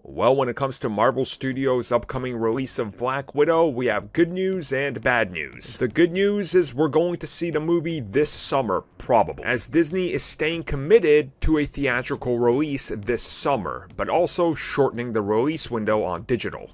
Well, when it comes to Marvel Studios' upcoming release of Black Widow, we have good news and bad news. The good news is we're going to see the movie this summer, probably, as Disney is staying committed to a theatrical release this summer, but also shortening the release window on digital.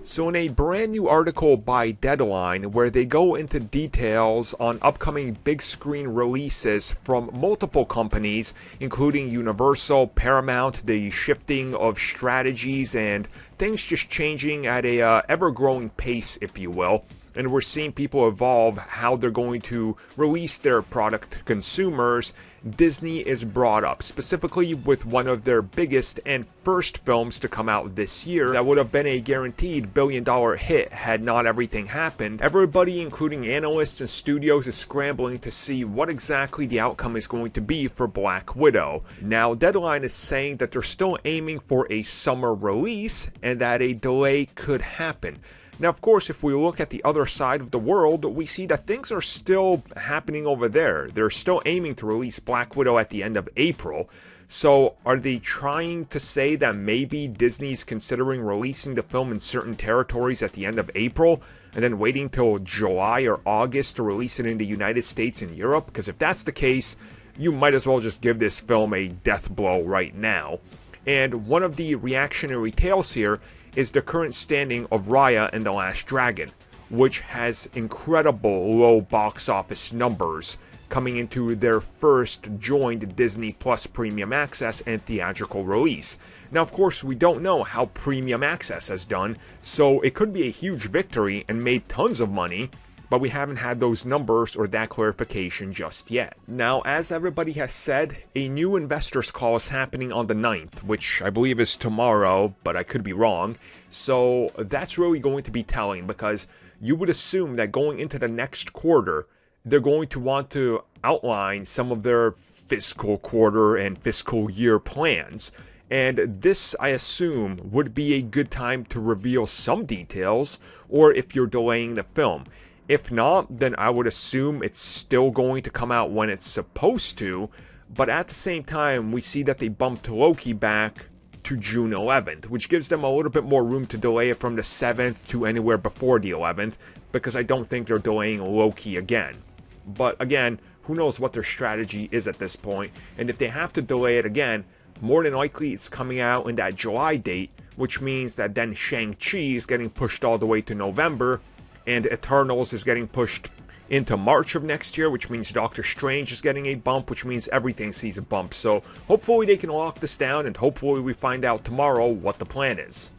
So in a brand new article by Deadline, where they go into details on upcoming big screen releases from multiple companies, including Universal, Paramount, the shifting of strategies and things just changing at a ever-growing pace, if you will. And we're seeing people evolve how they're going to release their product to consumers. Disney is brought up, specifically with one of their biggest and first films to come out this year that would have been a guaranteed billion-dollar hit had not everything happened. Everybody, including analysts and studios, is scrambling to see what exactly the outcome is going to be for Black Widow. Now, Deadline is saying that they're still aiming for a summer release and that a delay could happen. Now, of course, if we look at the other side of the world, we see that things are still happening over there. They're still aiming to release Black Widow at the end of April. So, are they trying to say that maybe Disney's considering releasing the film in certain territories at the end of April, and then waiting till July or August to release it in the United States and Europe? Because if that's the case, you might as well just give this film a death blow right now. And one of the reactionary tales here is the current standing of Raya and the Last Dragon, which has incredible low box office numbers coming into their first joined Disney Plus Premium Access and theatrical release. Now, of course, we don't know how Premium Access has done, so it could be a huge victory and made tons of money, but we haven't had those numbers or that clarification just yet. Now, as everybody has said, a new investors call is happening on the 9th, which I believe is tomorrow, but I could be wrong. So that's really going to be telling, because you would assume that going into the next quarter, they're going to want to outline some of their fiscal quarter and fiscal year plans. And this, I assume, would be a good time to reveal some details, or if you're delaying the film. If not, then I would assume it's still going to come out when it's supposed to, but at the same time, we see that they bumped Loki back to June 11th, which gives them a little bit more room to delay it from the 7th to anywhere before the 11th, because I don't think they're delaying Loki again. But again, who knows what their strategy is at this point, and if they have to delay it again, more than likely it's coming out in that July date, which means that then Shang-Chi is getting pushed all the way to November, and Eternals is getting pushed into March of next year, which means Doctor Strange is getting a bump, which means everything sees a bump. So hopefully they can lock this down, and hopefully we find out tomorrow what the plan is.